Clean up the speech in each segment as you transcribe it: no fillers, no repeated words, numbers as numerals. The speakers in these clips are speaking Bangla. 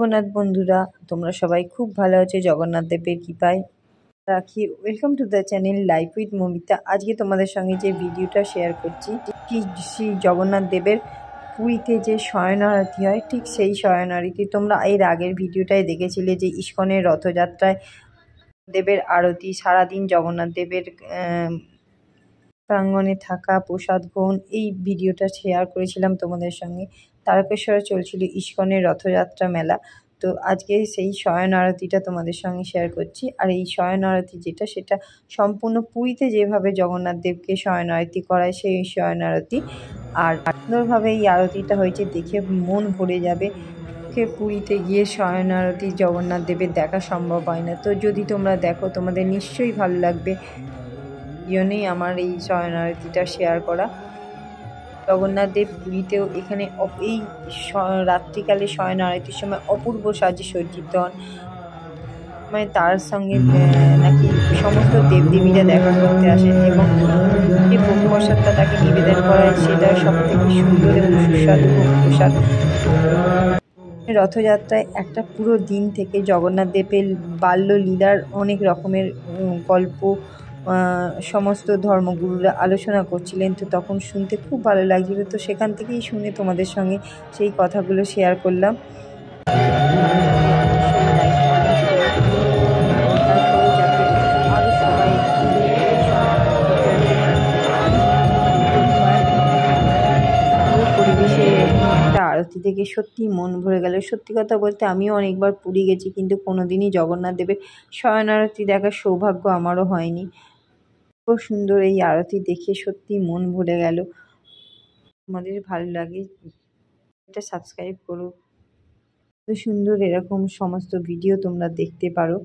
জগন্নাথ বন্ধুরা, তোমরা সবাই খুব ভালো আছো জগন্নাথ দেবের কৃপায়। রাখি welcome to the channel life with Momita. আজকে তোমাদের সঙ্গে যে ভিডিওটা শেয়ার করছি, শ্রী জগন্নাথ দেবের পুরীতে যে শয়ন আরতি হয়, ঠিক সেই শয়ন আরতি তোমরা এর আগের ভিডিওটায় দেখেছিলে যে ইস্কনের রথযাত্রায় দেবের আরতি, সারাদিন জগন্নাথ দেবের প্রাঙ্গণে থাকা, প্রসাদ গ্রহণ, এই ভিডিওটা শেয়ার করেছিলাম তোমাদের সঙ্গে। তারকেশ্বরে চলছিল ইস্কনের রথযাত্রা মেলা। তো আজকে সেই শয়ন আরতিটা তোমাদের সঙ্গে শেয়ার করছি। আর এই শয়ন আরতি সেটা সম্পূর্ণ পুরীতে যেভাবে জগন্নাথ দেবকে শয়ন আরতি করায় সেই শয়ন আরতি। আর সুন্দরভাবে এই আরতিটা হয়েছে, দেখে মন ভরে যাবে। পুরীতে গিয়ে শয়ন আরতি জগন্নাথ দেবের দেখা সম্ভব হয় না। তো যদি তোমরা দেখো তোমাদের নিশ্চয়ই ভালো লাগবে। জন্যই আমার এই শয়ন আরতিটা শেয়ার করা। জগন্নাথ দেব পুরীতেও এখানে এই রাত্রিকালে শয়ন আরতির সময় অপূর্ব সাজে সজ্জিত হন। মানে তার সঙ্গে নাকি সমস্ত দেবদেবীরা দেখা করতে আসেন এবং যে ভোগ প্রসাদটা তাকে নিবেদন করা হয় সেটা সব থেকে সুন্দর এবং সুস্বাদু ভোগ প্রসাদ। রথযাত্রায় একটা পুরো দিন থেকে জগন্নাথ দেবের বাল্যলীলার অনেক রকমের গল্প সমস্ত ধর্মগুরুরা আলোচনা করছিলেন। তো তখন শুনতে খুব ভালো লাগছিল। তো সেখান থেকেই শুনে তোমাদের সঙ্গে সেই কথাগুলো শেয়ার করলাম। পরিবেশে একটা আরতি থেকে সত্যি মন ভরে গেল। সত্যি কথা বলতে আমিও অনেকবার পুরী গেছি, কিন্তু কোনোদিনই জগন্নাথ দেবের শয়ন আরতি দেখার সৌভাগ্য আমারও হয়নি। খুব সুন্দর এই আরতি দেখে সত্যি মন ভরে গেল। তোমাদের ভালো লাগে এটা সাবস্ক্রাইব করো। এত সুন্দর এরকম সমস্ত ভিডিও তোমরা দেখতে পারো।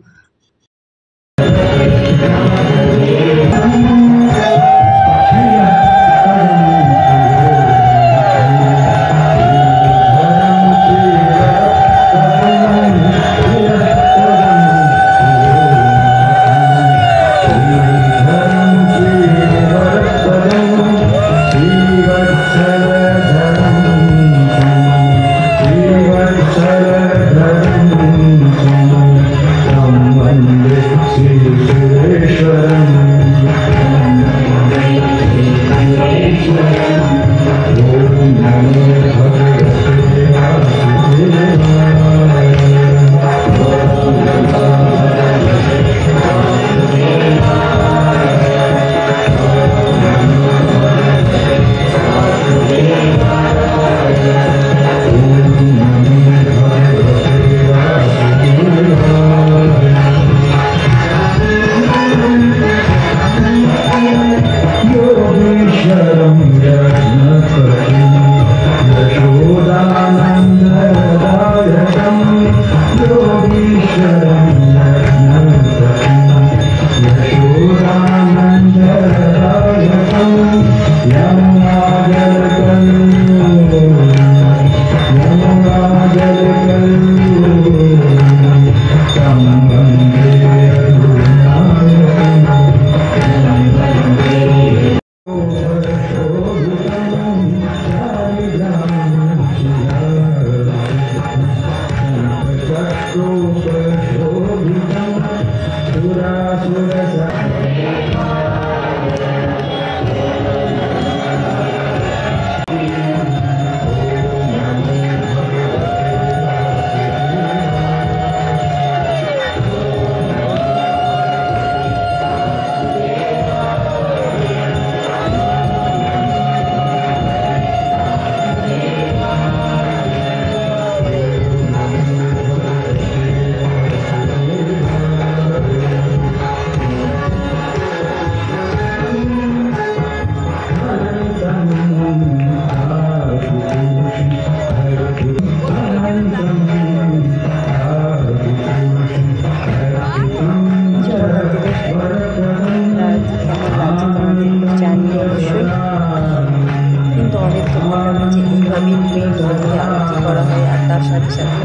তোমাদের তো ভালো লাগে যে এইভাবেই পুরীতে আরতি করা হয়। আর তার সাথে সাথে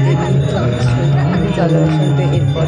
দেবীর জলাভিষেক এরপর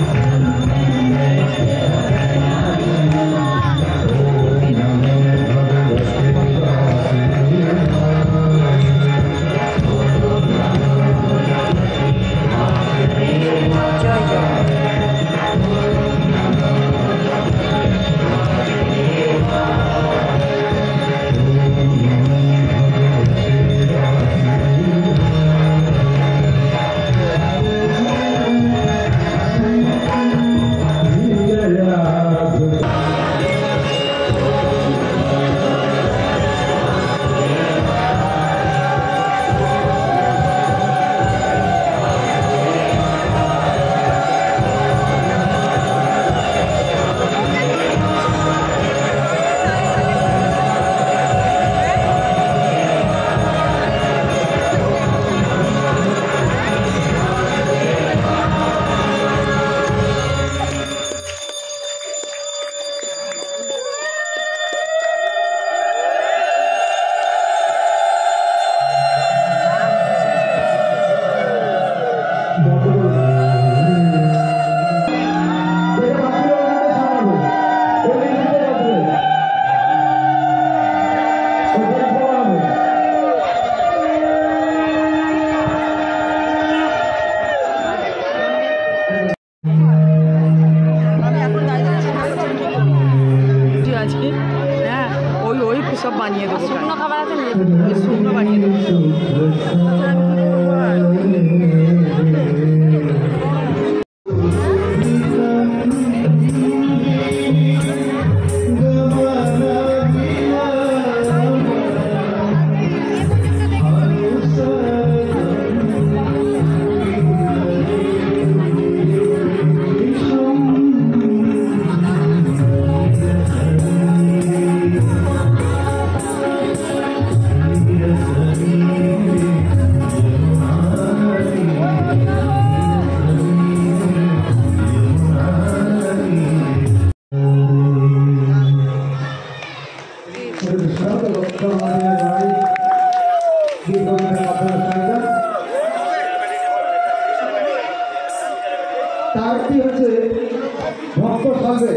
সব বানিয়ে দেবো। শুকনো খাবার আছে নিয়ে ওই শুকনো বানিয়ে দেবো। তাছাড়া আমি কি করবো আর? তারটি হচ্ছে ভক্ত সঙ্গে